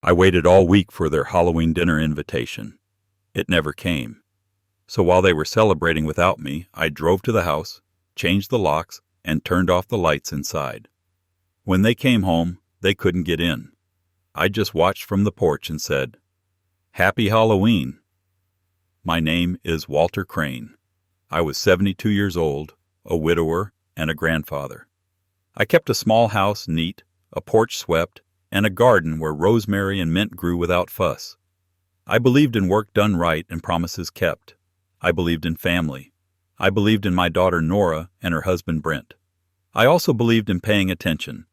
I waited all week for their Halloween dinner invitation. It never came. So while they were celebrating without me, I drove to the house, changed the locks, and turned off the lights inside. When they came home, they couldn't get in. I just watched from the porch and said, "Happy Halloween." My name is Walter Crane. I was 72 years old, a widower, and a grandfather. I kept a small house neat, a porch swept, and a garden where rosemary and mint grew without fuss. I believed in work done right and promises kept. I believed in family. I believed in my daughter Nora and her husband Brent. I also believed in paying attention.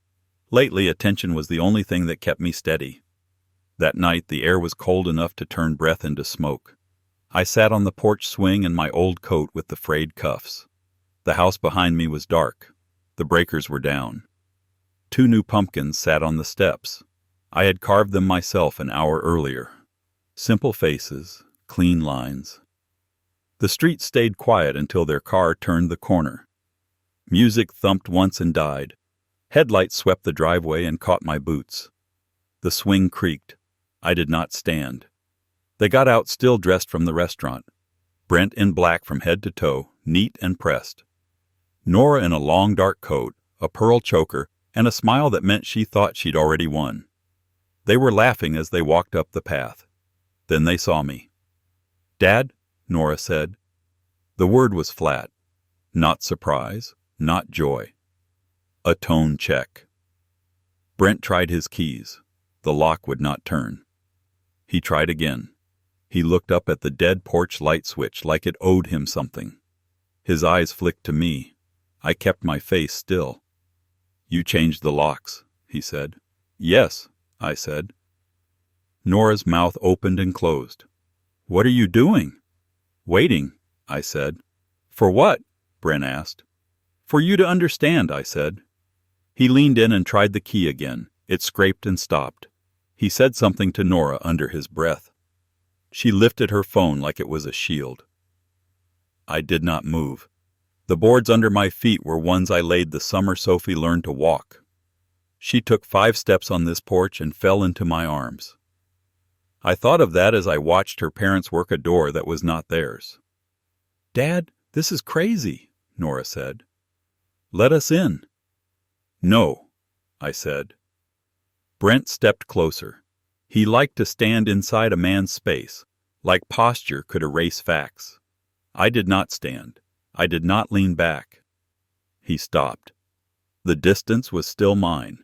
Lately, attention was the only thing that kept me steady. That night, the air was cold enough to turn breath into smoke. I sat on the porch swing in my old coat with the frayed cuffs. The house behind me was dark. The breakers were down. 2 new pumpkins sat on the steps. I had carved them myself an hour earlier. Simple faces, clean lines. The street stayed quiet until their car turned the corner. Music thumped once and died. Headlights swept the driveway and caught my boots. The swing creaked. I did not stand. They got out still dressed from the restaurant. Brent in black from head to toe, neat and pressed. Nora in a long dark coat, a pearl choker, and a smile that meant she thought she'd already won. They were laughing as they walked up the path. Then they saw me. "Dad?" Nora said. The word was flat. Not surprise, not joy. A tone check. Brent tried his keys. The lock would not turn. He tried again. He looked up at the dead porch light switch like it owed him something. His eyes flicked to me. I kept my face still. "You changed the locks," he said. "Yes," I said. Nora's mouth opened and closed. "What are you doing?" "Waiting," I said. "For what?" Brent asked. "For you to understand," I said. He leaned in and tried the key again. It scraped and stopped. He said something to Nora under his breath. She lifted her phone like it was a shield. I did not move. The boards under my feet were ones I laid the summer Sophie learned to walk. She took 5 steps on this porch and fell into my arms. I thought of that as I watched her parents work a door that was not theirs. "Dad, this is crazy," Nora said. "Let us in." "No," I said. Brent stepped closer. He liked to stand inside a man's space, like posture could erase facts. I did not stand. I did not lean back. He stopped. The distance was still mine.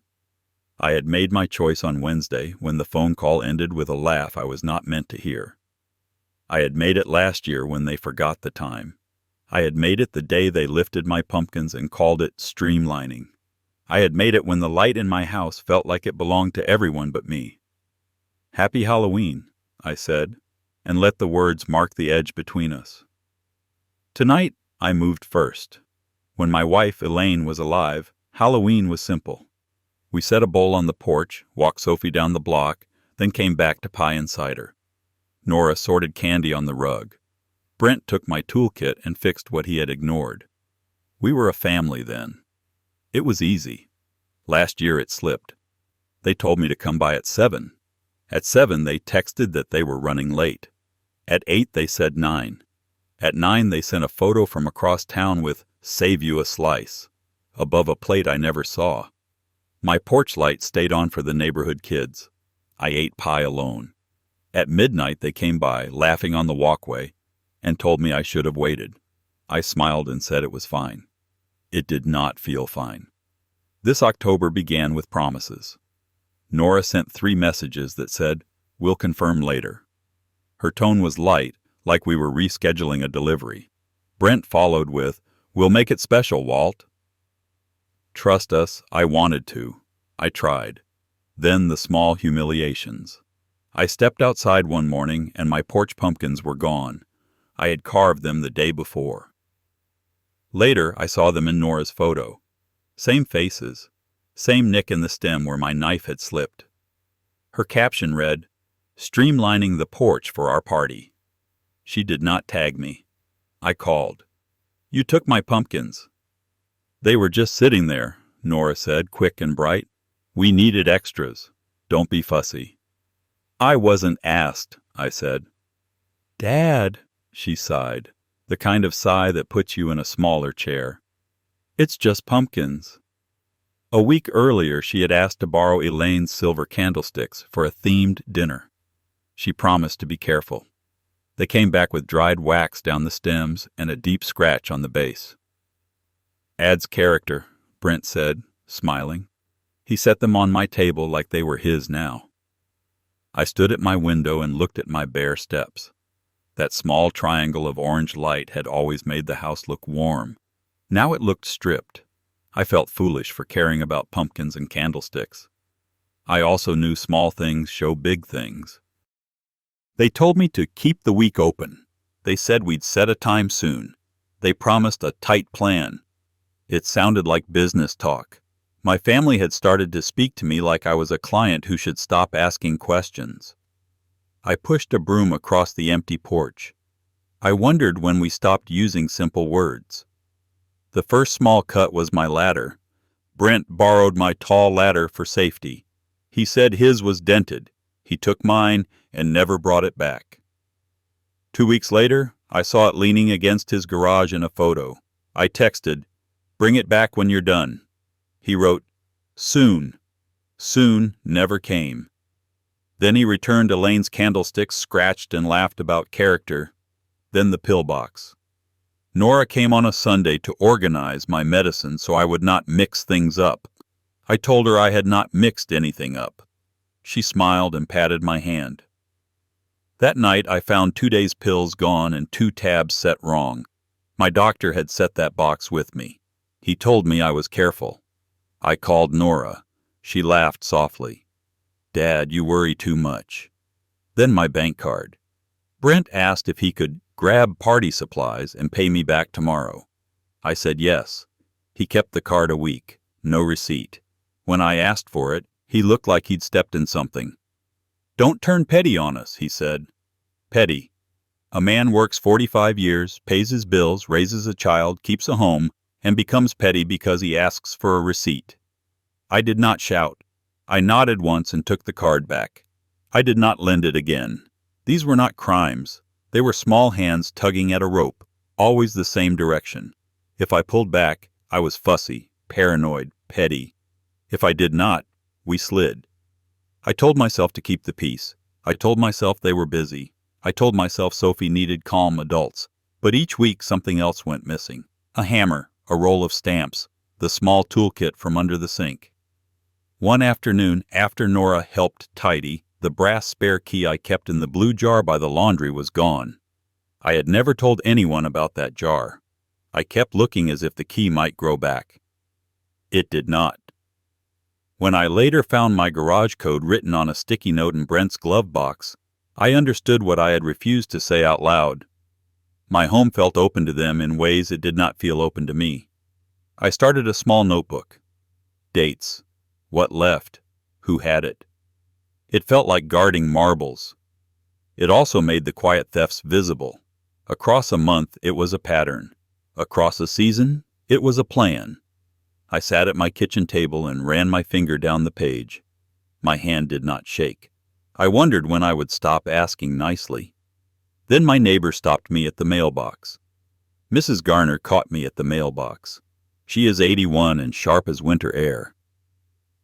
I had made my choice on Wednesday when the phone call ended with a laugh I was not meant to hear. I had made it last year when they forgot the time. I had made it the day they lifted my pumpkins and called it streamlining. I had made it when the light in my house felt like it belonged to everyone but me. "Happy Halloween," I said, and let the words mark the edge between us. Tonight, I moved first. When my wife, Elaine, was alive, Halloween was simple. We set a bowl on the porch, walked Sophie down the block, then came back to pie and cider. Nora sorted candy on the rug. Brent took my toolkit and fixed what he had ignored. We were a family then. It was easy. Last year it slipped. They told me to come by at 7. At 7 they texted that they were running late. At 8 they said 9. At 9 they sent a photo from across town with "Save you a slice" above a plate I never saw. My porch light stayed on for the neighborhood kids. I ate pie alone. At midnight they came by, laughing on the walkway, and told me I should have waited. I smiled and said it was fine. It did not feel fine. This October began with promises. Nora sent 3 messages that said, "We'll confirm later." Her tone was light, like we were rescheduling a delivery. Brent followed with, "We'll make it special, Walt." Trust us, I wanted to. I tried. Then the small humiliations. I stepped outside one morning and my porch pumpkins were gone. I had carved them the day before. Later, I saw them in Nora's photo. Same faces. Same nick in the stem where my knife had slipped. Her caption read, "Streamlining the porch for our party." She did not tag me. I called. "You took my pumpkins." "They were just sitting there," Nora said, quick and bright. "We needed extras. Don't be fussy." I wasn't asked, I said. Dad, she sighed, the kind of sigh that puts you in a smaller chair. It's just pumpkins. A week earlier, she had asked to borrow Elaine's silver candlesticks for a themed dinner. She promised to be careful. They came back with dried wax down the stems and a deep scratch on the base. Adds character, Brent said, smiling. He set them on my table like they were his now. I stood at my window and looked at my bare steps. That small triangle of orange light had always made the house look warm. Now it looked stripped. I felt foolish for caring about pumpkins and candlesticks. I also knew small things show big things. They told me to keep the week open. They said we'd set a time soon. They promised a tight plan. It sounded like business talk. My family had started to speak to me like I was a client who should stop asking questions. I pushed a broom across the empty porch. I wondered when we stopped using simple words. The first small cut was my ladder. Brent borrowed my tall ladder for safety. He said his was dented. He took mine and never brought it back. 2 weeks later, I saw it leaning against his garage in a photo. I texted, "Bring it back when you're done." He wrote, "Soon." Soon never came. Then he returned Elaine's candlesticks, scratched and laughed about character. Then the pillbox. Nora came on a Sunday to organize my medicine so I would not mix things up. I told her I had not mixed anything up. She smiled and patted my hand. That night I found 2 days' pills gone and 2 tabs set wrong. My doctor had set that box with me. He told me I was careful. I called Nora. She laughed softly. "Dad, you worry too much." Then my bank card. Brent asked if he could grab party supplies and pay me back tomorrow. I said yes. He kept the card a week. No receipt. When I asked for it, he looked like he'd stepped in something. "Don't turn petty on us," he said. Petty. A man works 45 years, pays his bills, raises a child, keeps a home, and becomes petty because he asks for a receipt. I did not shout. I nodded once and took the card back. I did not lend it again. These were not crimes. They were small hands tugging at a rope, always the same direction. If I pulled back, I was fussy, paranoid, petty. If I did not, we slid. I told myself to keep the peace. I told myself they were busy. I told myself Sophie needed calm adults. But each week something else went missing. A hammer, a roll of stamps, the small toolkit from under the sink. One afternoon, after Nora helped tidy, the brass spare key I kept in the blue jar by the laundry was gone. I had never told anyone about that jar. I kept looking as if the key might grow back. It did not. When I later found my garage code written on a sticky note in Brent's glove box, I understood what I had refused to say out loud. My home felt open to them in ways it did not feel open to me. I started a small notebook. Dates. What left? Who had it? It felt like guarding marbles. It also made the quiet thefts visible. Across a month, it was a pattern. Across a season, it was a plan. I sat at my kitchen table and ran my finger down the page. My hand did not shake. I wondered when I would stop asking nicely. Then my neighbor stopped me at the mailbox. Mrs. Garner caught me at the mailbox. She is 81 and sharp as winter air.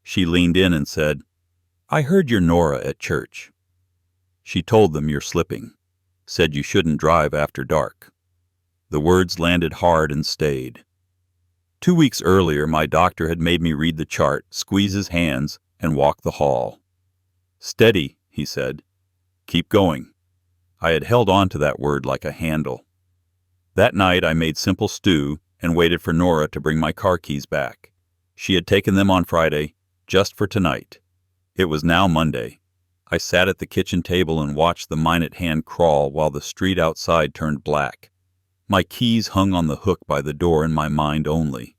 She leaned in and said, "I heard you're Nora at church." She told them you're slipping. Said you shouldn't drive after dark. The words landed hard and stayed. 2 weeks earlier, my doctor had made me read the chart, squeeze his hands, and walk the hall. "Steady," he said. "Keep going." I had held on to that word like a handle. That night I made simple stew and waited for Nora to bring my car keys back. She had taken them on Friday, just for tonight. It was now Monday. I sat at the kitchen table and watched the minute hand crawl while the street outside turned black. My keys hung on the hook by the door in my mind only.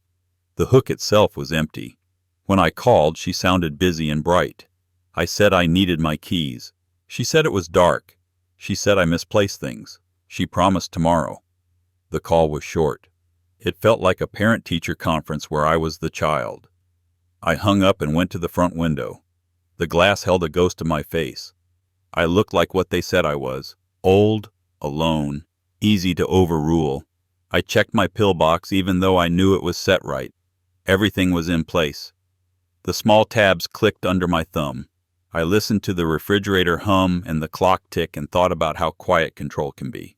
The hook itself was empty. When I called, she sounded busy and bright. I said I needed my keys. She said it was dark. She said I misplaced things. She promised tomorrow. The call was short. It felt like a parent-teacher conference where I was the child. I hung up and went to the front window. The glass held a ghost of my face. I looked like what they said I was. Old, alone, easy to overrule. I checked my pillbox even though I knew it was set right. Everything was in place. The small tabs clicked under my thumb. I listened to the refrigerator hum and the clock tick and thought about how quiet control can be.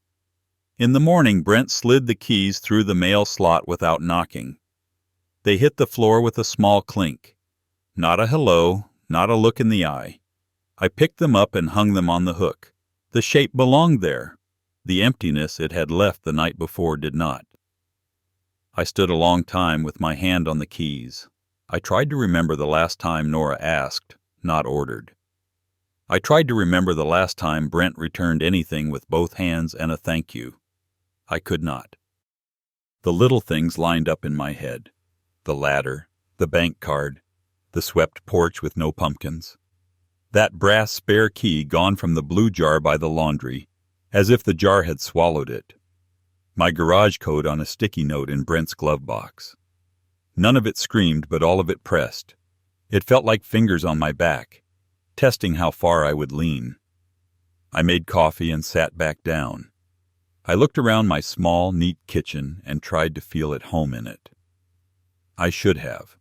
In the morning, Brent slid the keys through the mail slot without knocking. They hit the floor with a small clink. Not a hello, not a look in the eye. I picked them up and hung them on the hook. The shape belonged there. The emptiness it had left the night before did not. I stood a long time with my hand on the keys. I tried to remember the last time Nora asked, not ordered. I tried to remember the last time Brent returned anything with both hands and a thank you. I could not. The little things lined up in my head. The ladder, the bank card, the swept porch with no pumpkins. That brass spare key gone from the blue jar by the laundry, as if the jar had swallowed it. My garage code on a sticky note in Brent's glove box. None of it screamed, but all of it pressed. It felt like fingers on my back, testing how far I would lean. I made coffee and sat back down. I looked around my small, neat kitchen and tried to feel at home in it. I should have.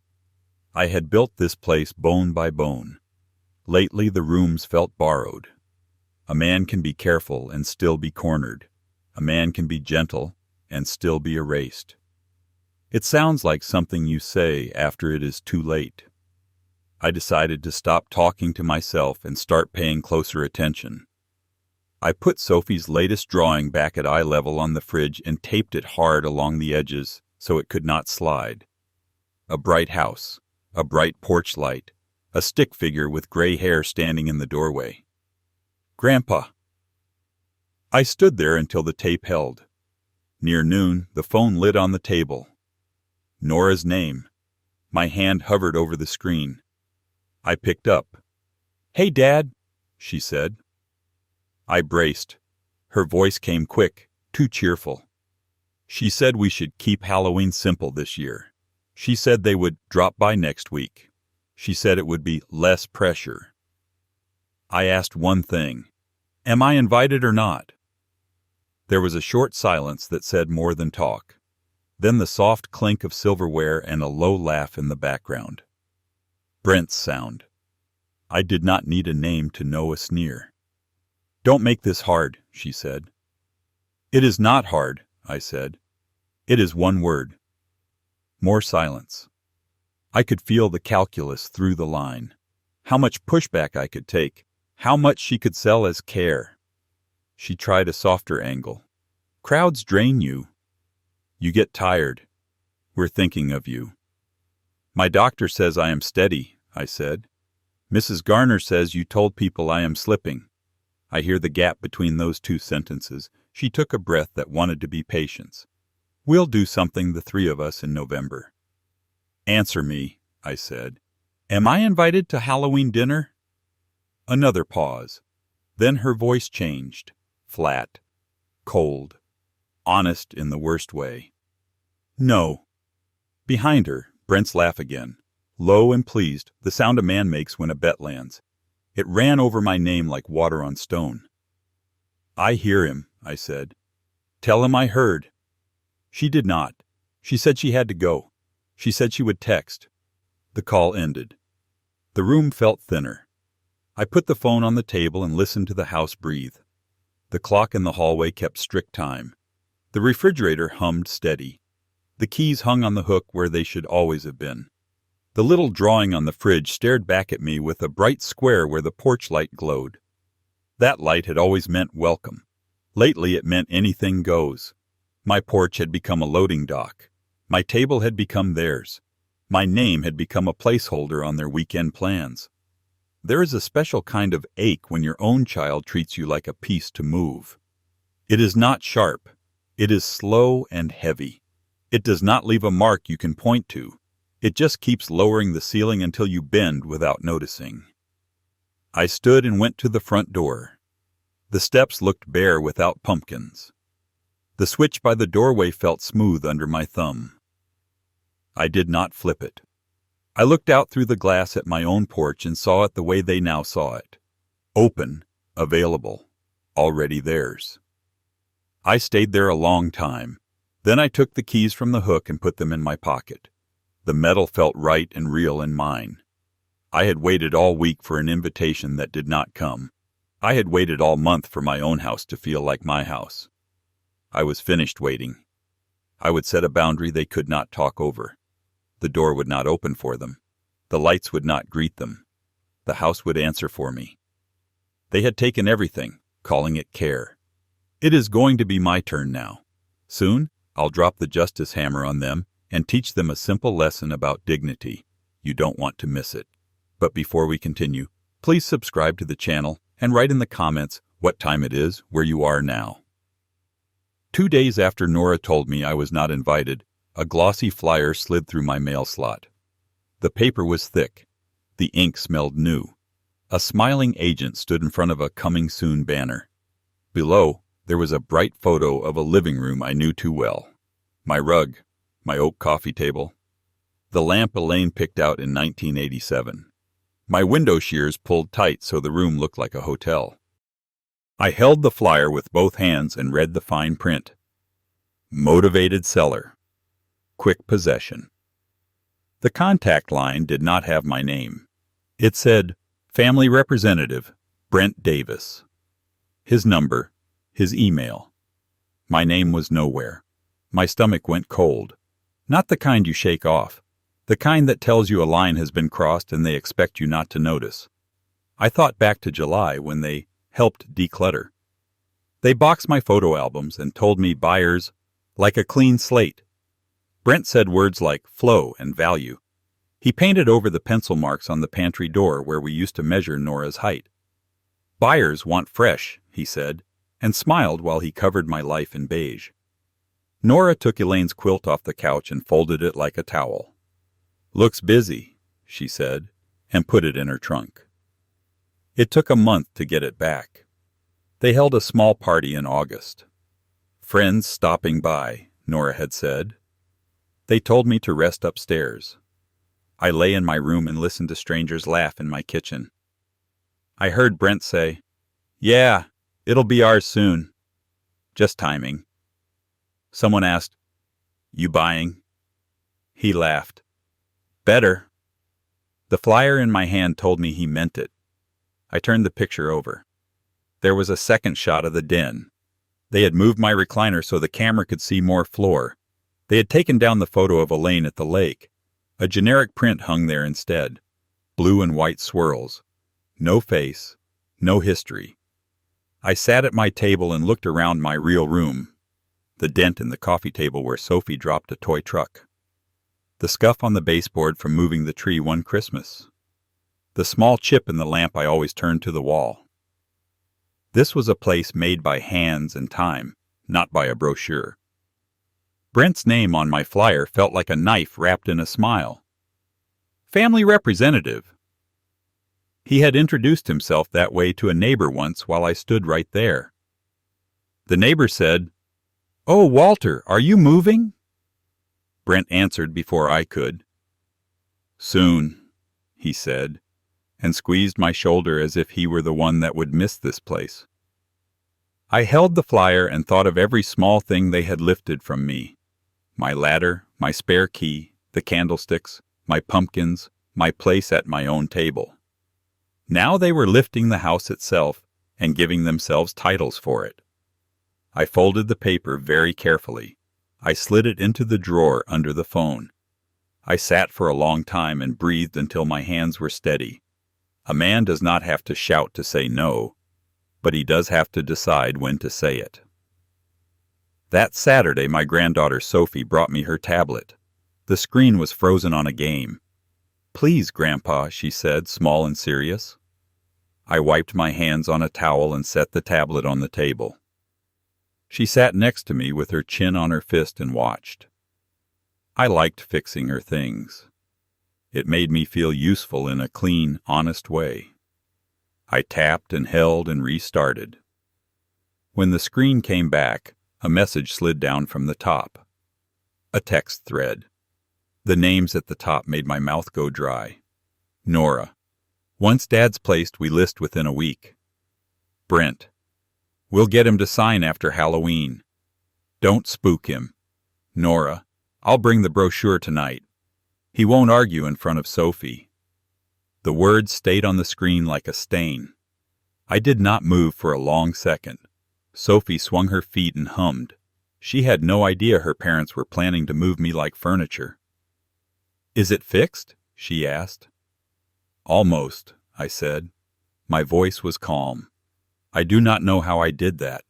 I had built this place bone by bone. Lately the rooms felt borrowed. A man can be careful and still be cornered. A man can be gentle and still be erased. It sounds like something you say after it is too late. I decided to stop talking to myself and start paying closer attention. I put Sophie's latest drawing back at eye level on the fridge and taped it hard along the edges so it could not slide. A bright house, a bright porch light, a stick figure with gray hair standing in the doorway. Grandpa. I stood there until the tape held. Near noon, the phone lit on the table. Nora's name. My hand hovered over the screen. I picked up. "Hey, Dad," she said. I braced. Her voice came quick, too cheerful. She said we should keep Halloween simple this year. She said they would drop by next week. She said it would be less pressure. I asked one thing. Am I invited or not? There was a short silence that said more than talk. Then the soft clink of silverware and a low laugh in the background. Brent's sound. I did not need a name to know a sneer. "Don't make this hard," she said. "It is not hard," I said. "It is one word." More silence. I could feel the calculus through the line. How much pushback I could take. How much she could sell as care. She tried a softer angle. "Crowds drain you. You get tired. We're thinking of you." "My doctor says I am steady," I said. "Mrs. Garner says you told people I am slipping." I hear the gap between those two sentences. She took a breath that wanted to be patience. "We'll do something, the three of us, in November." "Answer me," I said. "Am I invited to Halloween dinner?" Another pause. Then her voice changed. Flat. Cold. Honest in the worst way. "No." Behind her, Brent's laugh again. Low and pleased, the sound a man makes when a bet lands. It ran over my name like water on stone. "I hear him," I said. "Tell him I heard." She did not. She said she had to go. She said she would text. The call ended. The room felt thinner. I put the phone on the table and listened to the house breathe. The clock in the hallway kept strict time. The refrigerator hummed steady. The keys hung on the hook where they should always have been. The little drawing on the fridge stared back at me with a bright square where the porch light glowed. That light had always meant welcome. Lately it meant anything goes. My porch had become a loading dock. My table had become theirs. My name had become a placeholder on their weekend plans. There is a special kind of ache when your own child treats you like a piece to move. It is not sharp. It is slow and heavy. It does not leave a mark you can point to. It just keeps lowering the ceiling until you bend without noticing. I stood and went to the front door. The steps looked bare without pumpkins. The switch by the doorway felt smooth under my thumb. I did not flip it. I looked out through the glass at my own porch and saw it the way they now saw it. Open, available, already theirs. I stayed there a long time. Then I took the keys from the hook and put them in my pocket. The metal felt right and real in mine. I had waited all week for an invitation that did not come. I had waited all month for my own house to feel like my house. I was finished waiting. I would set a boundary they could not talk over. The door would not open for them. The lights would not greet them. The house would answer for me. They had taken everything, calling it care. It is going to be my turn now. Soon, I'll drop the justice hammer on them and teach them a simple lesson about dignity. You don't want to miss it. But before we continue, please subscribe to the channel and write in the comments what time it is where you are now. 2 days after Nora told me I was not invited, a glossy flyer slid through my mail slot. The paper was thick. The ink smelled new. A smiling agent stood in front of a coming soon banner. Below, there was a bright photo of a living room I knew too well. My rug, my oak coffee table, the lamp Elaine picked out in 1987. My window shears pulled tight so the room looked like a hotel. I held the flyer with both hands and read the fine print. Motivated seller. Quick possession. The contact line did not have my name. It said, Family Representative, Brent Davis. His number, his email. My name was nowhere. My stomach went cold. Not the kind you shake off. The kind that tells you a line has been crossed and they expect you not to notice. I thought back to July when they helped declutter. They boxed my photo albums and told me buyers like a clean slate. Brent said words like flow and value. He painted over the pencil marks on the pantry door where we used to measure Nora's height. Buyers want fresh, he said, and smiled while he covered my life in beige. Nora took Elaine's quilt off the couch and folded it like a towel. Looks busy, she said, and put it in her trunk. It took a month to get it back. They held a small party in August. Friends stopping by, Nora had said. They told me to rest upstairs. I lay in my room and listened to strangers laugh in my kitchen. I heard Brent say, Yeah, it'll be ours soon. Just timing. Someone asked, You buying? He laughed. Better. The flyer in my hand told me he meant it. I turned the picture over. There was a second shot of the den. They had moved my recliner so the camera could see more floor. They had taken down the photo of Elaine at the lake. A generic print hung there instead. Blue and white swirls. No face. No history. I sat at my table and looked around my real room. The dent in the coffee table where Sophie dropped a toy truck. The scuff on the baseboard from moving the tree one Christmas. The small chip in the lamp I always turned to the wall. This was a place made by hands and time, not by a brochure. Brent's name on my flyer felt like a knife wrapped in a smile. Family Representative. He had introduced himself that way to a neighbor once while I stood right there. The neighbor said, Oh, Walter, are you moving? Brent answered before I could. Soon, he said, and squeezed my shoulder as if he were the one that would miss this place. I held the flyer and thought of every small thing they had lifted from me. My ladder, my spare key, the candlesticks, my pumpkins, my place at my own table. Now they were lifting the house itself and giving themselves titles for it. I folded the paper very carefully. I slid it into the drawer under the phone. I sat for a long time and breathed until my hands were steady. A man does not have to shout to say no, but he does have to decide when to say it. That Saturday, my granddaughter Sophie brought me her tablet. The screen was frozen on a game. Please, Grandpa, she said, small and serious. I wiped my hands on a towel and set the tablet on the table. She sat next to me with her chin on her fist and watched. I liked fixing her things. It made me feel useful in a clean, honest way. I tapped and held and restarted. When the screen came back, a message slid down from the top. A text thread. The names at the top made my mouth go dry. Nora. Once Dad's placed, we list within a week. Brent. We'll get him to sign after Halloween. Don't spook him. Nora. I'll bring the brochure tonight. He won't argue in front of Sophie. The words stayed on the screen like a stain. I did not move for a long second. Sophie swung her feet and hummed. She had no idea her parents were planning to move me like furniture. Is it fixed? She asked. Almost, I said. My voice was calm. I do not know how I did that.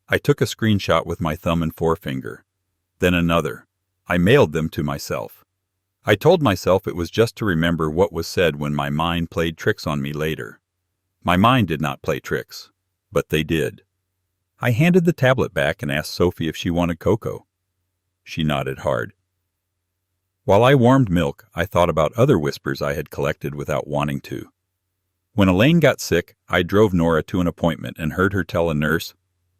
I took a screenshot with my thumb and forefinger. Then another. I mailed them to myself. I told myself it was just to remember what was said when my mind played tricks on me later. My mind did not play tricks, but they did. I handed the tablet back and asked Sophie if she wanted cocoa. She nodded hard. While I warmed milk, I thought about other whispers I had collected without wanting to. When Elaine got sick, I drove Nora to an appointment and heard her tell a nurse,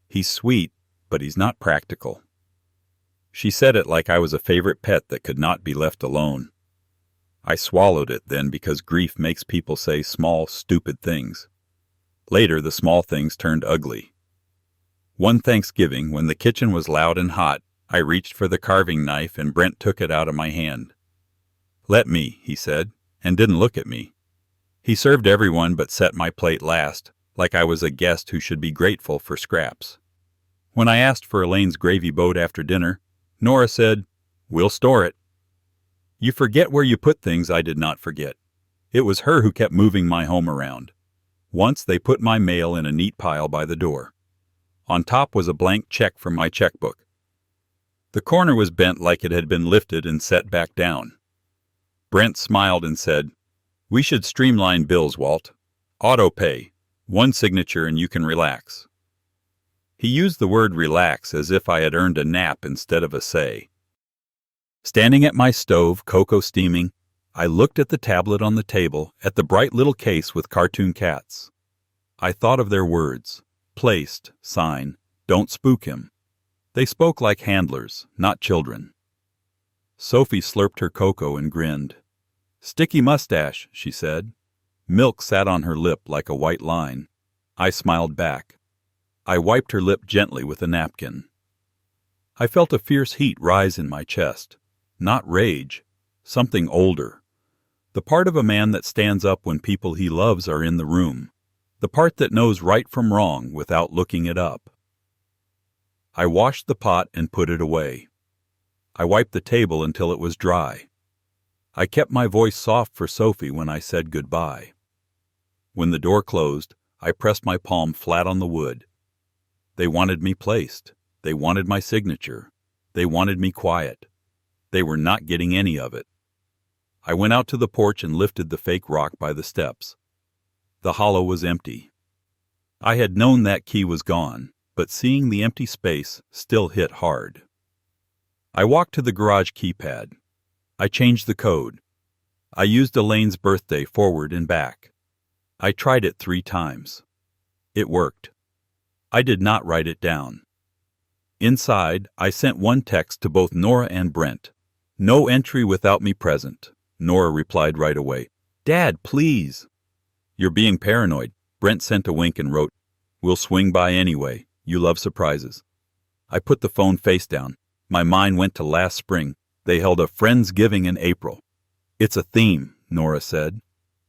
"He's sweet, but he's not practical." She said it like I was a favorite pet that could not be left alone. I swallowed it then because grief makes people say small, stupid things. Later, the small things turned ugly. One Thanksgiving, when the kitchen was loud and hot, I reached for the carving knife and Brent took it out of my hand. "Let me," he said, and didn't look at me. He served everyone but set my plate last, like I was a guest who should be grateful for scraps. When I asked for Elaine's gravy boat after dinner, Nora said, "We'll store it." You forget where you put things I did not forget. It was her who kept moving my home around. Once they put my mail in a neat pile by the door. On top was a blank check from my checkbook. The corner was bent like it had been lifted and set back down. Brent smiled and said, "We should streamline bills, Walt. Auto pay. One signature and you can relax." He used the word relax as if I had earned a nap instead of a say. Standing at my stove, cocoa steaming, I looked at the tablet on the table, at the bright little case with cartoon cats. I thought of their words. Placed, sign, don't spook him. They spoke like handlers, not children. Sophie slurped her cocoa and grinned. "Sticky mustache," she said. Milk sat on her lip like a white line. I smiled back. I wiped her lip gently with a napkin. I felt a fierce heat rise in my chest. Not rage, something older. The part of a man that stands up when people he loves are in the room. The part that knows right from wrong without looking it up. I washed the pot and put it away. I wiped the table until it was dry. I kept my voice soft for Sophie when I said goodbye. When the door closed, I pressed my palm flat on the wood. They wanted me placed. They wanted my signature. They wanted me quiet. They were not getting any of it. I went out to the porch and lifted the fake rock by the steps. The hollow was empty. I had known that key was gone, but seeing the empty space still hit hard. I walked to the garage keypad. I changed the code. I used Elaine's birthday forward and back. I tried it 3 times. It worked. I did not write it down. Inside, I sent one text to both Nora and Brent. "No entry without me present." Nora replied right away, "Dad, please." "You're being paranoid." Brent sent a wink and wrote, "We'll swing by anyway. You love surprises." I put the phone face down. My mind went to last spring. They held a Friendsgiving in April. "It's a theme," Nora said.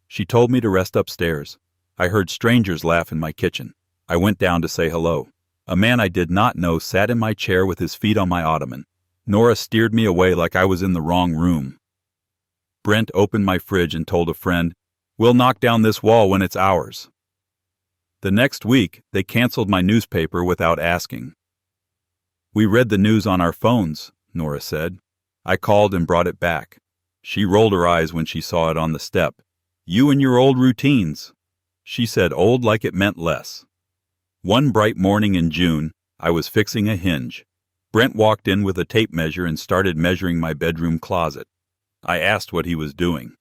She told me to rest upstairs. I heard strangers laugh in my kitchen. I went down to say hello. A man I did not know sat in my chair with his feet on my ottoman. Nora steered me away like I was in the wrong room. Brent opened my fridge and told a friend, "We'll knock down this wall when it's ours." The next week, they canceled my newspaper without asking. "We read the news on our phones," Nora said. I called and brought it back. She rolled her eyes when she saw it on the step. "You and your old routines." She said old like it meant less. One bright morning in June, I was fixing a hinge. Brent walked in with a tape measure and started measuring my bedroom closet. I asked what he was doing.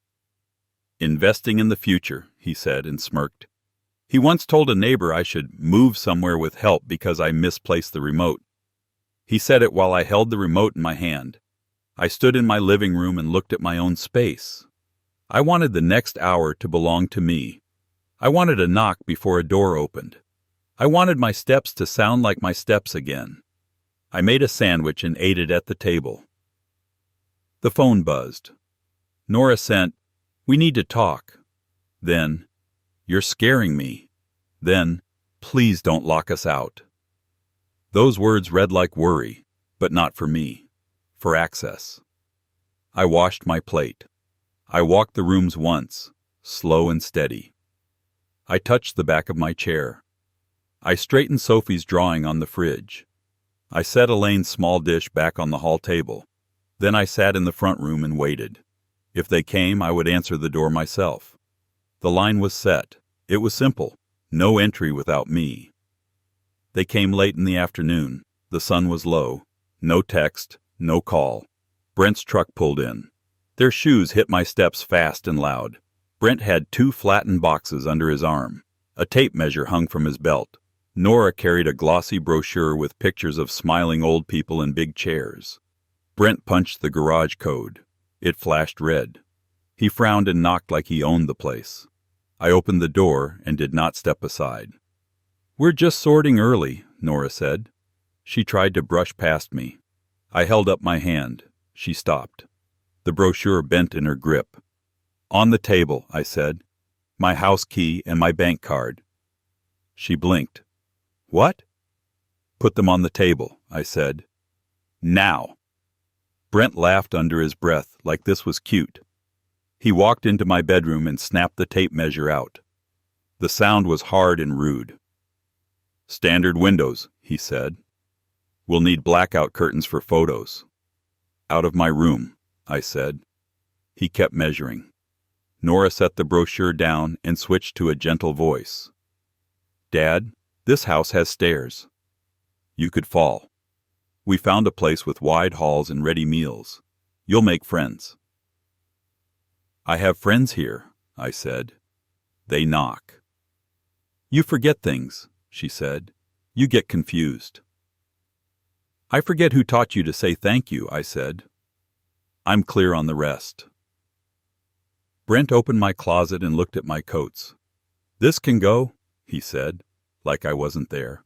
"Investing in the future," he said and smirked. He once told a neighbor I should move somewhere with help because I misplaced the remote. He said it while I held the remote in my hand. I stood in my living room and looked at my own space. I wanted the next hour to belong to me. I wanted a knock before a door opened. I wanted my steps to sound like my steps again. I made a sandwich and ate it at the table. The phone buzzed. Nora sent, "We need to talk." Then, "You're scaring me." Then, "Please don't lock us out." Those words read like worry, but not for me, for access. I washed my plate. I walked the rooms once, slow and steady. I touched the back of my chair. I straightened Sophie's drawing on the fridge. I set Elaine's small dish back on the hall table. Then I sat in the front room and waited. If they came, I would answer the door myself. The line was set. It was simple. No entry without me. They came late in the afternoon. The sun was low. No text, no call. Brent's truck pulled in. Their shoes hit my steps fast and loud. Brent had 2 flattened boxes under his arm. A tape measure hung from his belt. Nora carried a glossy brochure with pictures of smiling old people in big chairs. Brent punched the garage code. It flashed red. He frowned and knocked like he owned the place. I opened the door and did not step aside. "We're just sorting early," Nora said. She tried to brush past me. I held up my hand. She stopped. The brochure bent in her grip. "On the table," I said. "My house key and my bank card." She blinked. "What?" "Put them on the table," I said. "Now." Brent laughed under his breath like this was cute. He walked into my bedroom and snapped the tape measure out. The sound was hard and rude. "Standard windows," he said. "We'll need blackout curtains for photos." "Out of my room," I said. He kept measuring. Nora set the brochure down and switched to a gentle voice. "Dad, this house has stairs. You could fall. We found a place with wide halls and ready meals. You'll make friends." "I have friends here," I said. "They knock." "You forget things," she said. "You get confused." "I forget who taught you to say thank you," I said. "I'm clear on the rest." Brent opened my closet and looked at my coats. "This can go," he said, like I wasn't there.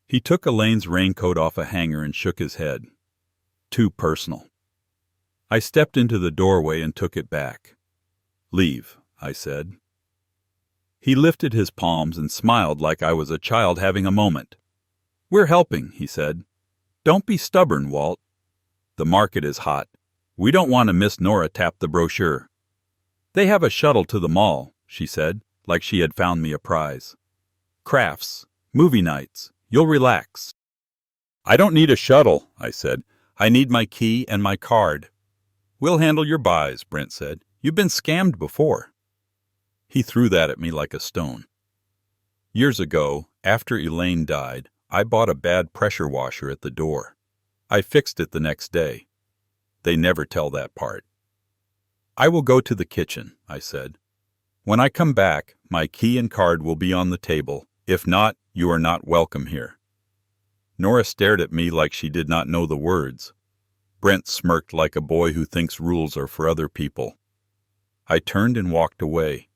He took Elaine's raincoat off a hanger and shook his head. "Too personal." I stepped into the doorway and took it back. "Leave," I said. He lifted his palms and smiled like I was a child having a moment. "We're helping," he said. "Don't be stubborn, Walt. The market is hot. We don't want to miss Nora tap the brochure." "They have a shuttle to the mall," she said, like she had found me a prize. "Crafts, movie nights. You'll relax." "I don't need a shuttle," I said. "I need my key and my card." "We'll handle your buys," Brent said. "You've been scammed before." He threw that at me like a stone. Years ago, after Elaine died, I bought a bad pressure washer at the door. I fixed it the next day. They never tell that part. "I will go to the kitchen," I said. "When I come back, my key and card will be on the table. If not, you are not welcome here." Nora stared at me like she did not know the words. Brent smirked like a boy who thinks rules are for other people. I turned and walked away.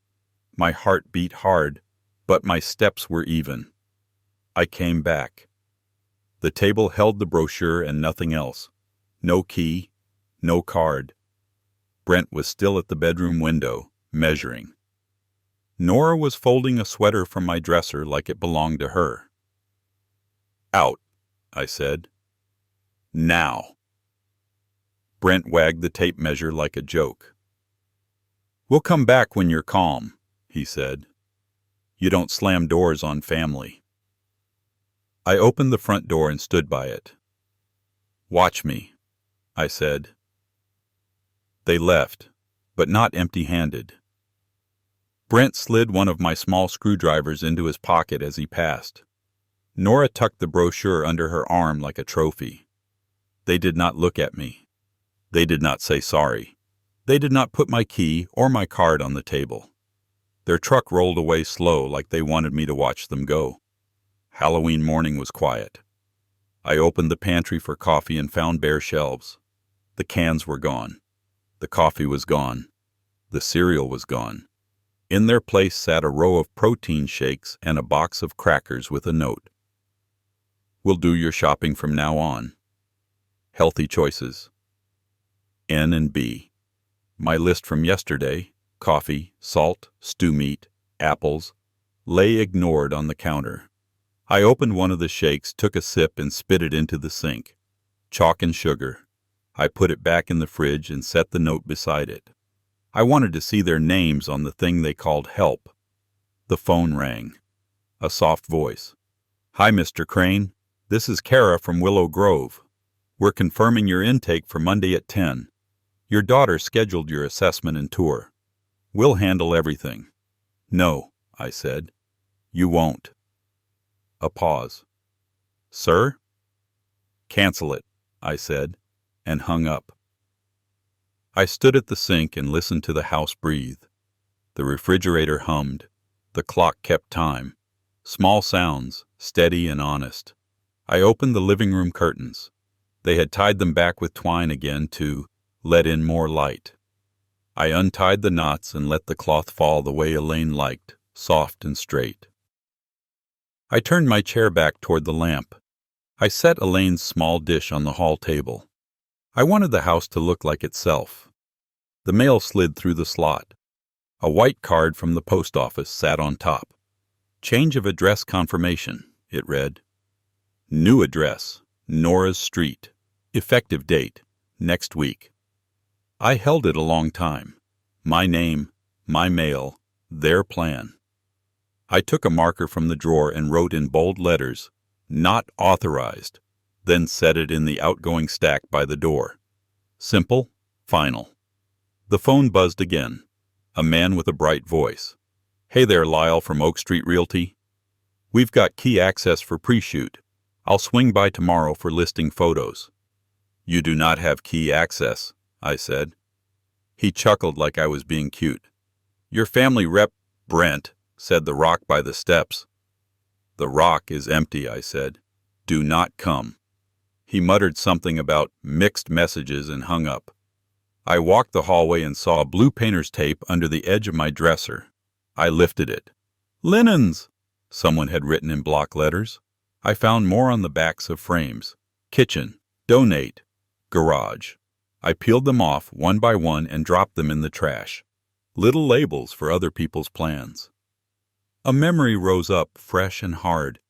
My heart beat hard, but my steps were even. I came back. The table held the brochure and nothing else. No key, no card. Brent was still at the bedroom window, measuring. Nora was folding a sweater from my dresser like it belonged to her. "Out," I said. "Now." Brent wagged the tape measure like a joke. "We'll come back when you're calm," he said. "You don't slam doors on family." I opened the front door and stood by it. "Watch me," I said. They left, but not empty-handed. Brent slid one of my small screwdrivers into his pocket as he passed. Nora tucked the brochure under her arm like a trophy. They did not look at me. They did not say sorry. They did not put my key or my card on the table. Their truck rolled away slow like they wanted me to watch them go. Halloween morning was quiet. I opened the pantry for coffee and found bare shelves. The cans were gone. The coffee was gone. The cereal was gone. In their place sat a row of protein shakes and a box of crackers with a note. "We'll do your shopping from now on. Healthy choices. N and B. My list from yesterday: coffee, salt, stew meat, apples, lay ignored on the counter. I opened one of the shakes, took a sip, and spit it into the sink. Chalk and sugar. I put it back in the fridge and set the note beside it. I wanted to see their names on the thing they called help. The phone rang. A soft voice. "Hi, Mr. Crane. This is Kara from Willow Grove. We're confirming your intake for Monday at 10. Your daughter scheduled your assessment and tour. We'll handle everything." "No," I said. "You won't." A pause. "Sir?" "Cancel it," I said, and hung up. I stood at the sink and listened to the house breathe. The refrigerator hummed. The clock kept time. Small sounds, steady and honest. I opened the living room curtains. They had tied them back with twine again to let in more light. I untied the knots and let the cloth fall the way Elaine liked, soft and straight. I turned my chair back toward the lamp. I set Elaine's small dish on the hall table. I wanted the house to look like itself. The mail slid through the slot. A white card from the post office sat on top. "Change of address confirmation," it read. "New address, Nora's Street. Effective date, next week." I held it a long time. My name, my mail, their plan. I took a marker from the drawer and wrote in bold letters, "Not authorized," then set it in the outgoing stack by the door. Simple, final. The phone buzzed again. A man with a bright voice. "Hey there, Lyle from Oak Street Realty. We've got key access for pre-shoot. I'll swing by tomorrow for listing photos." "You do not have key access," I said. He chuckled like I was being cute. "Your family rep, Brent, said the rock by the steps." "The rock is empty," I said. "Do not come." He muttered something about mixed messages and hung up. I walked the hallway and saw a blue painter's tape under the edge of my dresser. I lifted it. "Linens," someone had written in block letters. I found more on the backs of frames. "Kitchen, donate, garage." I peeled them off one by one and dropped them in the trash. Little labels for other people's plans. A memory rose up, fresh and hard.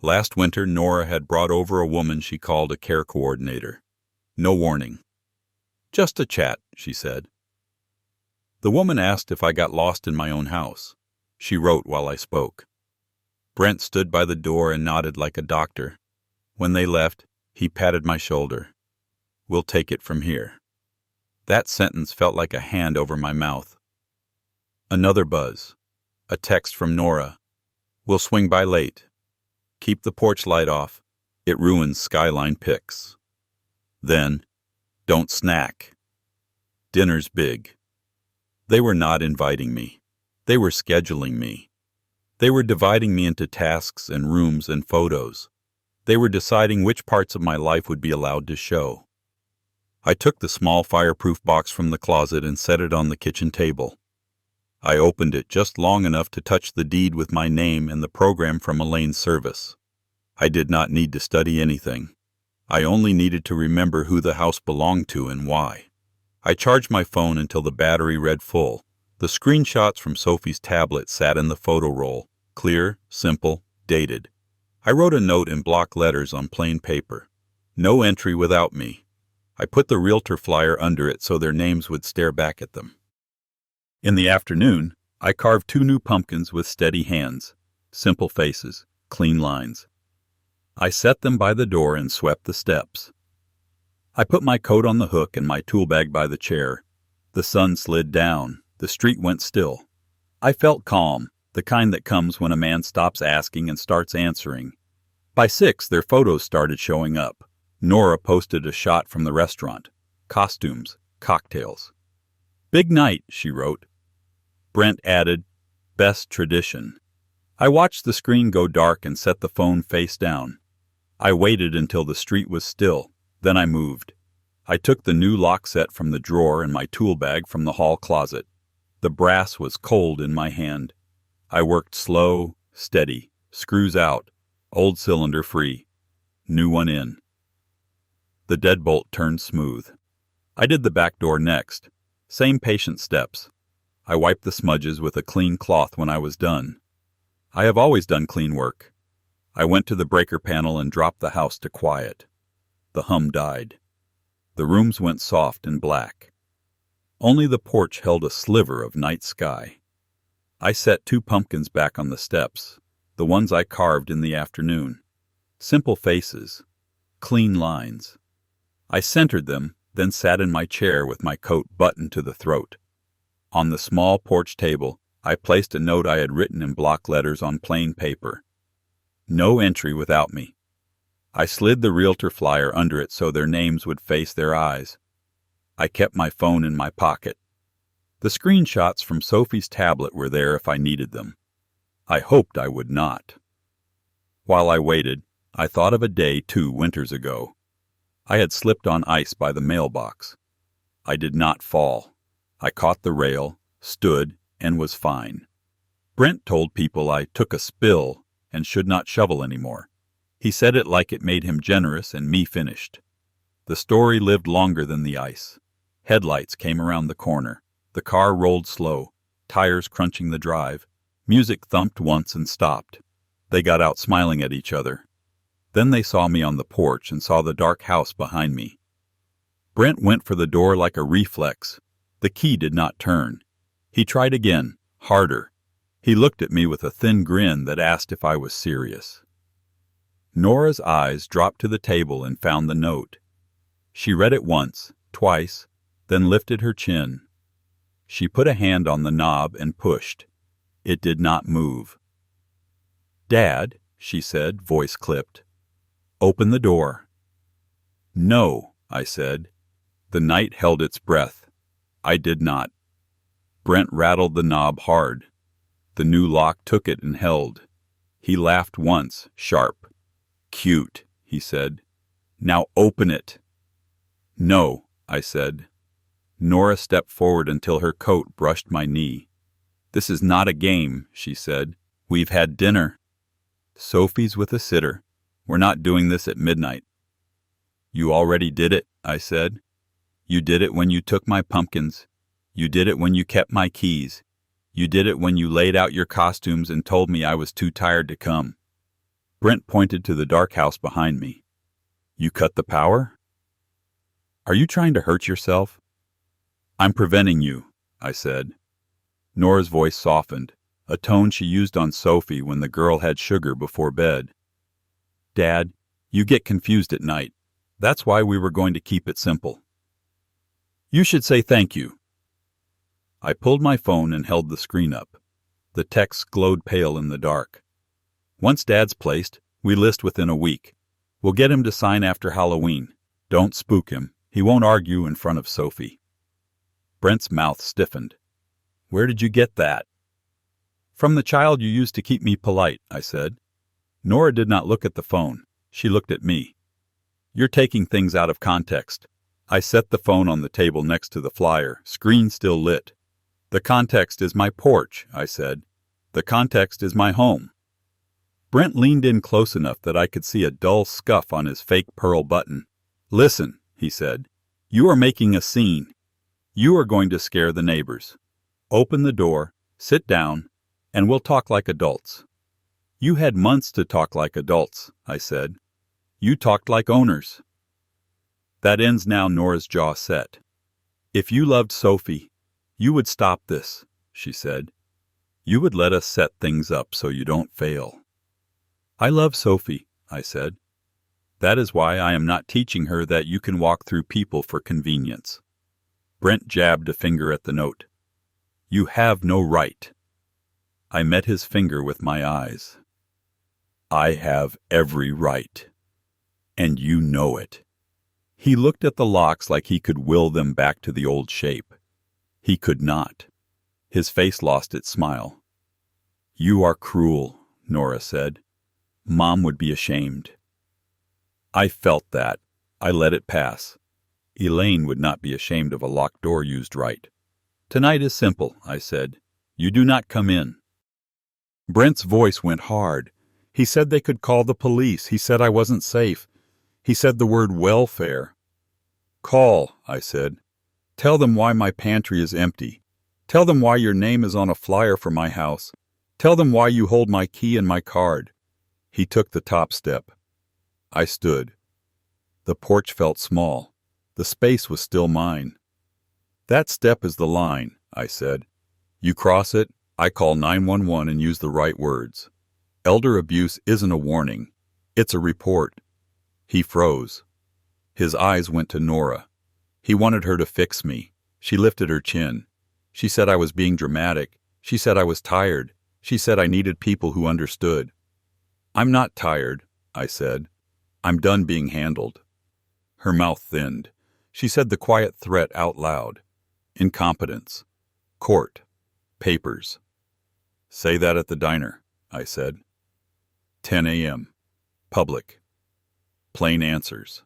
Last winter, Nora had brought over a woman she called a care coordinator. No warning. "Just a chat," she said. The woman asked if I got lost in my own house. She wrote while I spoke. Brent stood by the door and nodded like a doctor. When they left, he patted my shoulder. "We'll take it from here." That sentence felt like a hand over my mouth. Another buzz. A text from Nora. "We'll swing by late. Keep the porch light off. It ruins skyline pics." Then, "Don't snack. Dinner's big." They were not inviting me. They were scheduling me. They were dividing me into tasks and rooms and photos. They were deciding which parts of my life would be allowed to show. I took the small fireproof box from the closet and set it on the kitchen table. I opened it just long enough to touch the deed with my name and the program from Elaine's service. I did not need to study anything. I only needed to remember who the house belonged to and why. I charged my phone until the battery read full. The screenshots from Sophie's tablet sat in the photo roll, clear, simple, dated. I wrote a note in block letters on plain paper. No entry without me. I put the realtor flyer under it so their names would stare back at them. In the afternoon, I carved 2 new pumpkins with steady hands, simple faces, clean lines. I set them by the door and swept the steps. I put my coat on the hook and my tool bag by the chair. The sun slid down. The street went still. I felt calm, the kind that comes when a man stops asking and starts answering. By 6, their photos started showing up. Nora posted a shot from the restaurant. Costumes, cocktails. "Big night," she wrote. Brent added, "Best tradition." I watched the screen go dark and set the phone face down. I waited until the street was still. Then I moved. I took the new lock set from the drawer and my tool bag from the hall closet. The brass was cold in my hand. I worked slow, steady, screws out, old cylinder free, new one in. The deadbolt turned smooth. I did the back door next. Same patient steps. I wiped the smudges with a clean cloth when I was done. I have always done clean work. I went to the breaker panel and dropped the house to quiet. The hum died. The rooms went soft and black. Only the porch held a sliver of night sky. I set 2 pumpkins back on the steps, the ones I carved in the afternoon. Simple faces, clean lines. I centered them, then sat in my chair with my coat buttoned to the throat. On the small porch table, I placed a note I had written in block letters on plain paper. No entry without me. I slid the realtor flyer under it so their names would face their eyes. I kept my phone in my pocket. The screenshots from Sophie's tablet were there if I needed them. I hoped I would not. While I waited, I thought of a day 2 winters ago. I had slipped on ice by the mailbox. I did not fall. I caught the rail, stood, and was fine. Brent told people I took a spill and should not shovel anymore. He said it like it made him generous and me finished. The story lived longer than the ice. Headlights came around the corner. The car rolled slow, tires crunching the drive. Music thumped once and stopped. They got out smiling at each other. Then they saw me on the porch and saw the dark house behind me. Brent went for the door like a reflex. The key did not turn. He tried again, harder. He looked at me with a thin grin that asked if I was serious. Nora's eyes dropped to the table and found the note. She read it once, twice, then lifted her chin. She put a hand on the knob and pushed. It did not move. "Dad," she said, voice clipped. "Open the door." "No," I said. The night held its breath. I did not. Brent rattled the knob hard. The new lock took it and held. He laughed once, sharp. "Cute," he said. "Now open it." "No," I said. Nora stepped forward until her coat brushed my knee. "This is not a game," she said. "We've had dinner. Sophie's with a sitter. We're not doing this at midnight." "You already did it," I said. "You did it when you took my pumpkins. You did it when you kept my keys. You did it when you laid out your costumes and told me I was too tired to come." Brent pointed to the dark house behind me. "You cut the power? Are you trying to hurt yourself?" "I'm preventing you," I said. Nora's voice softened, a tone she used on Sophie when the girl had sugar before bed. "Dad, you get confused at night. That's why we were going to keep it simple." "You should say thank you." I pulled my phone and held the screen up. The text glowed pale in the dark. "Once Dad's placed, we list within a week. We'll get him to sign after Halloween. Don't spook him. He won't argue in front of Sophie." Brent's mouth stiffened. "Where did you get that?" "From the child you used to keep me polite," I said. Nora did not look at the phone. She looked at me. "You're taking things out of context." I set the phone on the table next to the flyer, screen still lit. "The context is my porch," I said. "The context is my home." Brent leaned in close enough that I could see a dull scuff on his fake pearl button. "Listen," he said. "You are making a scene. You are going to scare the neighbors. Open the door, sit down, and we'll talk like adults." "You had months to talk like adults," I said. "You talked like owners." "That ends now." Nora's jaw set. "If you loved Sophie, you would stop this," she said. "You would let us set things up so you don't fail." "I love Sophie," I said. "That is why I am not teaching her that you can walk through people for convenience." Brent jabbed a finger at the note. "You have no right." I met his finger with my eyes. "I have every right. And you know it." He looked at the locks like he could will them back to the old shape. He could not. His face lost its smile. "You are cruel," Nora said. "Mom would be ashamed." I felt that. I let it pass. Elaine would not be ashamed of a locked door used right. Tonight is simple, I said. You do not come in. Brent's voice went hard. He said they could call the police. He said I wasn't safe. He said the word welfare. Call, I said. Tell them why my pantry is empty. Tell them why your name is on a flyer for my house. Tell them why you hold my key and my card. He took the top step. I stood. The porch felt small. The space was still mine. That step is the line, I said. You cross it, I call 911 and use the right words. Elder abuse isn't a warning. It's a report. He froze. His eyes went to Nora. He wanted her to fix me. She lifted her chin. She said I was being dramatic. She said I was tired. She said I needed people who understood. I'm not tired, I said. I'm done being handled. Her mouth thinned. She said the quiet threat out loud. Incompetence. Court. Papers. Say that at the diner, I said. 10 a.m. Public. Plain answers.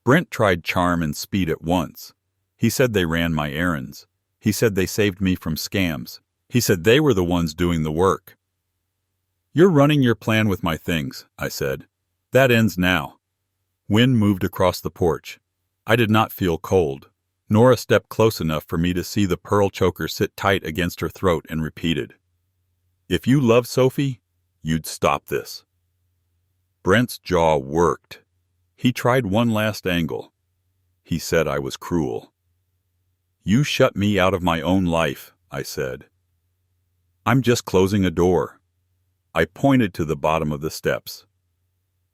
Brent tried charm and speed at once. He said they ran my errands. He said they saved me from scams. He said they were the ones doing the work. You're running your plan with my things, I said. That ends now. Wind moved across the porch. I did not feel cold. Nora stepped close enough for me to see the pearl choker sit tight against her throat and repeated, If you love Sophie, you'd stop this. Brent's jaw worked. He tried one last angle. He said I was cruel. You shut me out of my own life, I said. I'm just closing a door. I pointed to the bottom of the steps.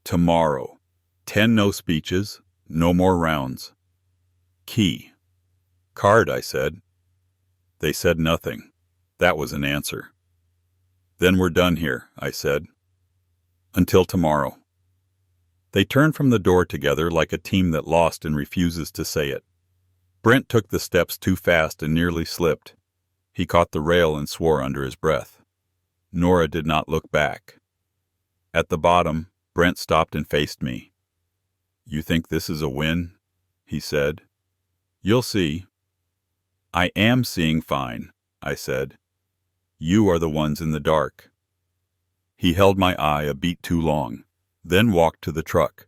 Tomorrow. 10 no speeches, no more rounds. Key. Card, I said. They said nothing. That was an answer. Then we're done here, I said. Until tomorrow. They turned from the door together like a team that lost and refuses to say it. Brent took the steps too fast and nearly slipped. He caught the rail and swore under his breath. Nora did not look back. At the bottom, Brent stopped and faced me. You think this is a win? He said. You'll see. I am seeing fine, I said. You are the ones in the dark. He held my eye a beat too long, then walked to the truck.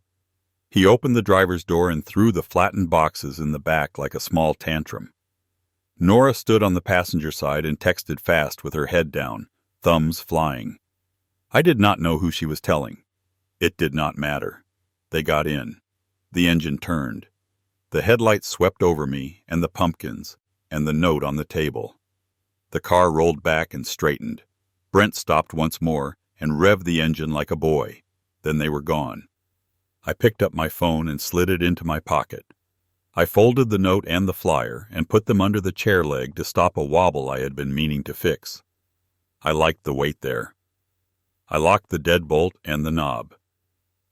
He opened the driver's door and threw the flattened boxes in the back like a small tantrum. Nora stood on the passenger side and texted fast with her head down, thumbs flying. I did not know who she was telling. It did not matter. They got in. The engine turned. The headlights swept over me and the pumpkins and the note on the table. The car rolled back and straightened. Brent stopped once more and revved the engine like a boy. Then they were gone. I picked up my phone and slid it into my pocket. I folded the note and the flyer and put them under the chair leg to stop a wobble I had been meaning to fix. I liked the weight there. I locked the deadbolt and the knob.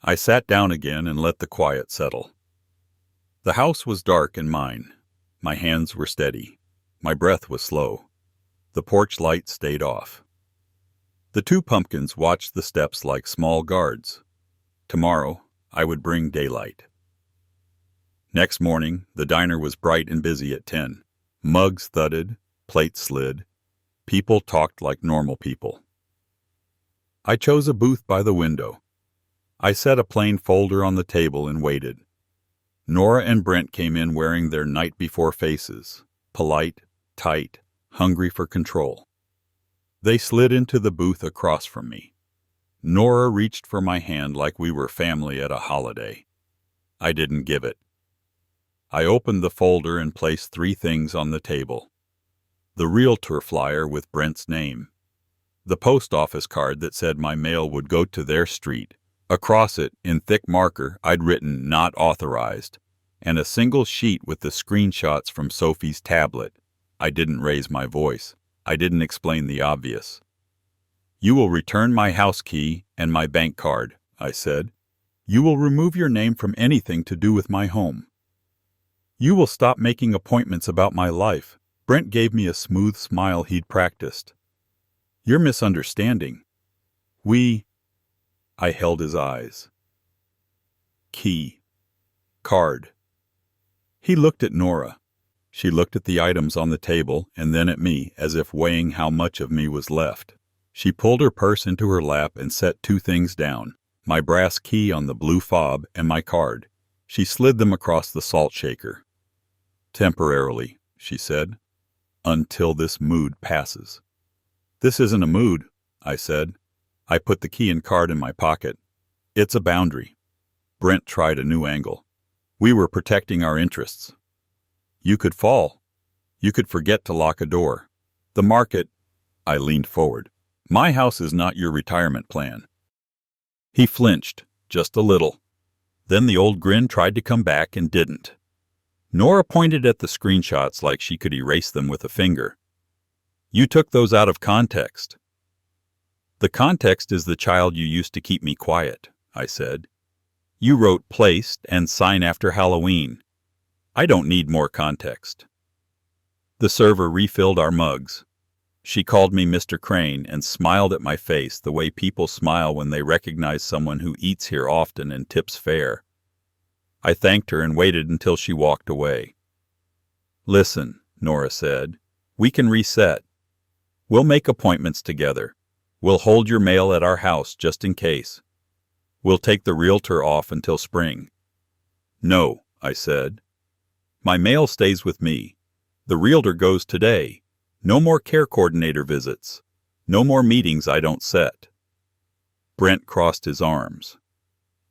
I sat down again and let the quiet settle. The house was dark and mine. My hands were steady. My breath was slow. The porch light stayed off. The two pumpkins watched the steps like small guards. Tomorrow, I would bring daylight. Next morning, the diner was bright and busy at 10. Mugs thudded, plates slid. People talked like normal people. I chose a booth by the window. I set a plain folder on the table and waited. Nora and Brent came in wearing their night before faces, polite, tight, hungry for control. They slid into the booth across from me. Nora reached for my hand like we were family at a holiday. I didn't give it. I opened the folder and placed 3 things on the table. The realtor flyer with Brent's name. The post office card that said my mail would go to their street. Across it, in thick marker, I'd written "Not authorized," and a single sheet with the screenshots from Sophie's tablet. I didn't raise my voice. I didn't explain the obvious. You will return my house key and my bank card, I said. You will remove your name from anything to do with my home. You will stop making appointments about my life. Brent gave me a smooth smile he'd practiced. You're misunderstanding. I held his eyes. Key. Card. He looked at Nora. She looked at the items on the table and then at me, as if weighing how much of me was left. She pulled her purse into her lap and set two things down, my brass key on the blue fob and my card. She slid them across the salt shaker. "Temporarily," she said, "until this mood passes." "This isn't a mood," I said. I put the key and card in my pocket. "It's a boundary." Brent tried a new angle. "We were protecting our interests. You could fall. You could forget to lock a door. The market—" I leaned forward. "My house is not your retirement plan." He flinched, just a little. Then the old grin tried to come back and didn't. Nora pointed at the screenshots like she could erase them with a finger. "You took those out of context." "The context is the child you used to keep me quiet," I said. "You wrote placed and sign after Halloween. I don't need more context." The server refilled our mugs. She called me Mr. Crane and smiled at my face the way people smile when they recognize someone who eats here often and tips fair. I thanked her and waited until she walked away. "Listen," Nora said, "we can reset. We'll make appointments together. We'll hold your mail at our house just in case. We'll take the realtor off until spring." "No," I said. "My mail stays with me. The realtor goes today. No more care coordinator visits. No more meetings I don't set." Brent crossed his arms.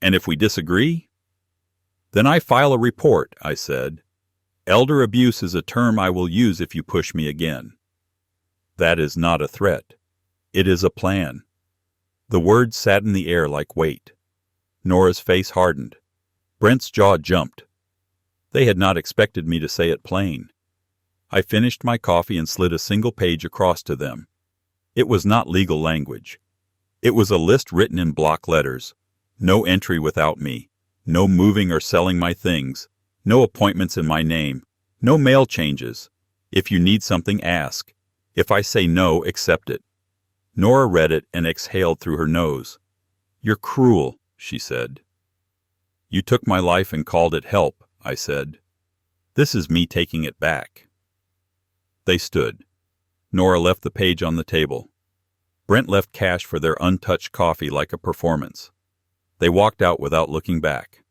"And if we disagree?" "Then I file a report," I said. "Elder abuse is a term I will use if you push me again." "That is not a threat. It is a plan." The words sat in the air like weight. Nora's face hardened. Brent's jaw jumped. They had not expected me to say it plain. I finished my coffee and slid a single page across to them. It was not legal language. It was a list written in block letters. No entry without me. No moving or selling my things. No appointments in my name. No mail changes. If you need something, ask. If I say no, accept it. Nora read it and exhaled through her nose. "You're cruel," she said. "You took my life and called it help," I said. "This is me taking it back." They stood. Nora left the page on the table. Brent left cash for their untouched coffee like a performance. They walked out without looking back.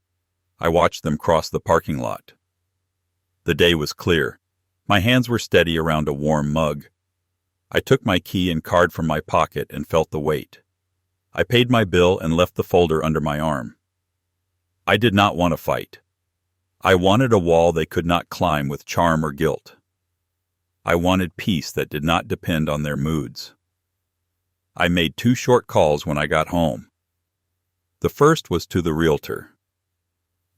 I watched them cross the parking lot. The day was clear. My hands were steady around a warm mug. I took my key and card from my pocket and felt the weight. I paid my bill and left the folder under my arm. I did not want to fight. I wanted a wall they could not climb with charm or guilt. I wanted peace that did not depend on their moods. I made 2 short calls when I got home. The first was to the realtor.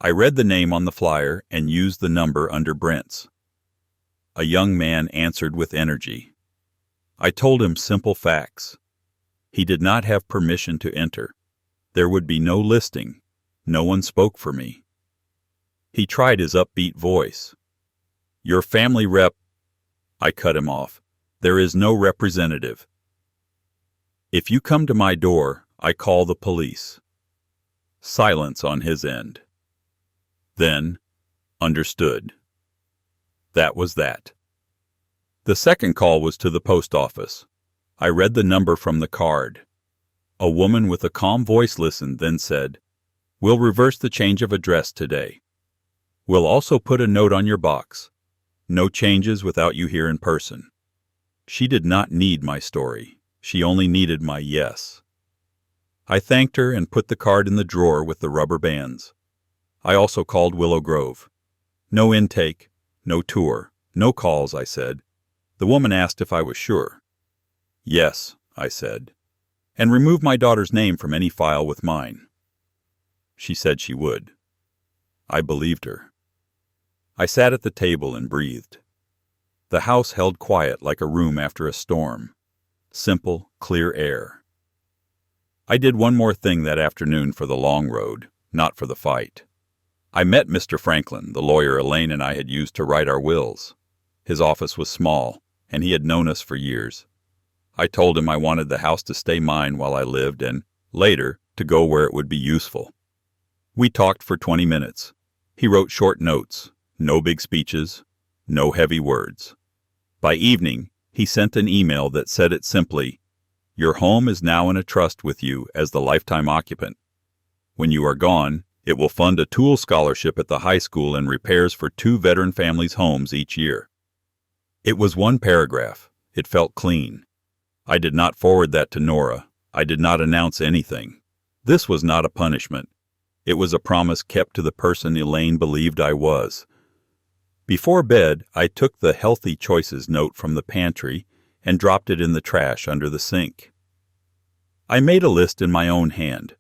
I read the name on the flyer and used the number under Brent's. A young man answered with energy. I told him simple facts. He did not have permission to enter. There would be no listing. No one spoke for me. He tried his upbeat voice. "Your family rep—" I cut him off. "There is no representative. If you come to my door, I call the police." Silence on his end. Then, understood. That was that. The second call was to the post office. I read the number from the card. A woman with a calm voice listened, then said, "We'll reverse the change of address today. We'll also put a note on your box. No changes without you here in person." She did not need my story. She only needed my yes. I thanked her and put the card in the drawer with the rubber bands. I also called Willow Grove. "No intake, no tour, no calls," I said. The woman asked if I was sure. "Yes," I said. "And remove my daughter's name from any file with mine." She said she would. I believed her. I sat at the table and breathed. The house held quiet like a room after a storm. Simple, clear air. I did one more thing that afternoon for the long road, not for the fight. I met Mr. Franklin, the lawyer Elaine and I had used to write our wills. His office was small, and he had known us for years. I told him I wanted the house to stay mine while I lived and, later, to go where it would be useful. We talked for 20 minutes. He wrote short notes. No big speeches. No heavy words. By evening, he sent an email that said it simply, "Your home is now in a trust with you as the lifetime occupant. When you are gone, it will fund a tool scholarship at the high school and repairs for 2 veteran families' homes each year." It was one paragraph. It felt clean. I did not forward that to Nora. I did not announce anything. This was not a punishment. It was a promise kept to the person Elaine believed I was. Before bed, I took the healthy choices note from the pantry and dropped it in the trash under the sink. I made a list in my own hand.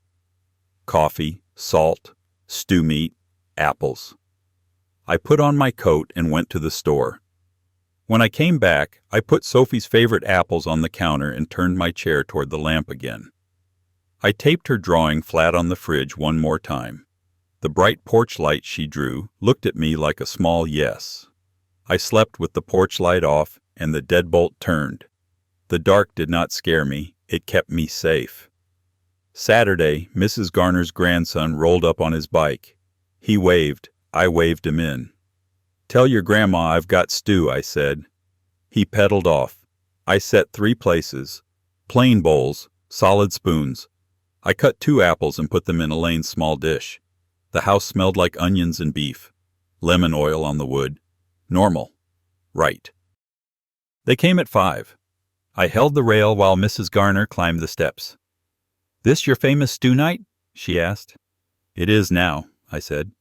Coffee, salt, stew meat, apples. I put on my coat and went to the store. When I came back, I put Sophie's favorite apples on the counter and turned my chair toward the lamp again. I taped her drawing flat on the fridge one more time. The bright porch light she drew looked at me like a small yes. I slept with the porch light off and the deadbolt turned. The dark did not scare me, it kept me safe. Saturday, Mrs. Garner's grandson rolled up on his bike. He waved. I waved him in. "Tell your grandma I've got stew," I said. He pedaled off. I set 3 places. Plain bowls, solid spoons. I cut 2 apples and put them in Elaine's small dish. The house smelled like onions and beef. Lemon oil on the wood. Normal. Right. They came at 5. I held the rail while Mrs. Garner climbed the steps. "This your famous stew night?" she asked. "It is now," I said.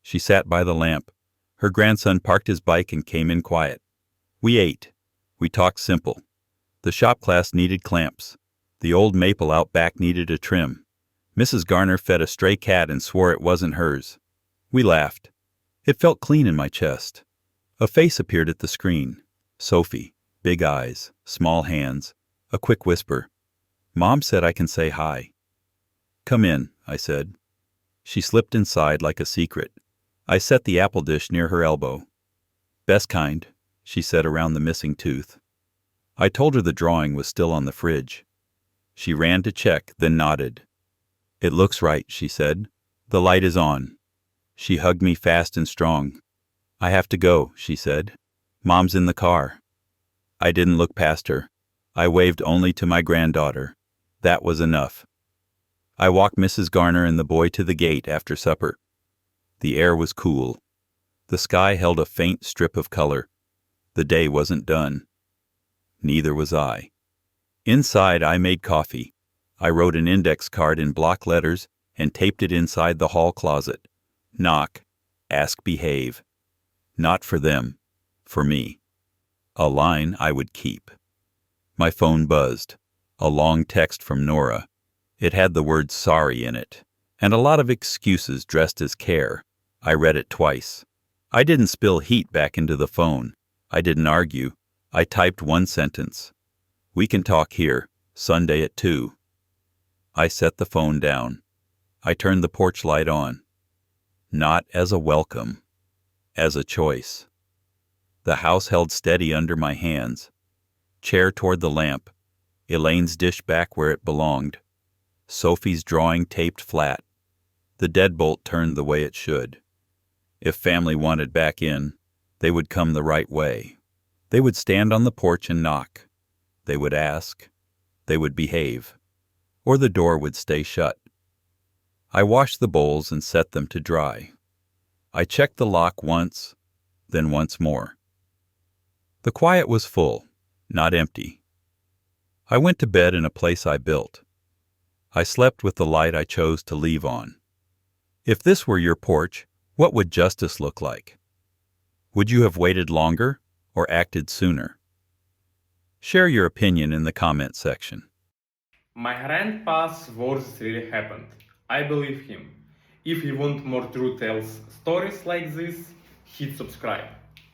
She sat by the lamp. Her grandson parked his bike and came in quiet. We ate. We talked simple. The shop class needed clamps. The old maple out back needed a trim. Mrs. Garner fed a stray cat and swore it wasn't hers. We laughed. It felt clean in my chest. A face appeared at the screen. Sophie. Big eyes. Small hands. A quick whisper. "Mom said I can say hi." "Come in," I said. She slipped inside like a secret. I set the apple dish near her elbow. "Best kind," she said around the missing tooth. I told her the drawing was still on the fridge. She ran to check, then nodded. "It looks right," she said. "The light is on." She hugged me fast and strong. "I have to go," she said. "Mom's in the car." I didn't look past her. I waved only to my granddaughter. That was enough. I walked Mrs. Garner and the boy to the gate after supper. The air was cool. The sky held a faint strip of color. The day wasn't done. Neither was I. Inside, I made coffee. I wrote an index card in block letters and taped it inside the hall closet. Knock. Ask, behave. Not for them. For me. A line I would keep. My phone buzzed. A long text from Nora. It had the word sorry in it, and a lot of excuses dressed as care. I read it twice. I didn't spill heat back into the phone. I didn't argue. I typed one sentence. "We can talk here, Sunday at 2. I set the phone down. I turned the porch light on. Not as a welcome, as a choice. The house held steady under my hands. Chair toward the lamp. Elaine's dish back where it belonged. Sophie's drawing taped flat. The deadbolt turned the way it should. If family wanted back in, they would come the right way. They would stand on the porch and knock. They would ask. They would behave. Or the door would stay shut. I washed the bowls and set them to dry. I checked the lock once, then once more. The quiet was full, not empty. I went to bed in a place I built. I slept with the light I chose to leave on. If this were your porch, what would justice look like? Would you have waited longer or acted sooner? Share your opinion in the comment section. My grandpa's words really happened. I believe him. If you want more true tales stories like this, hit subscribe.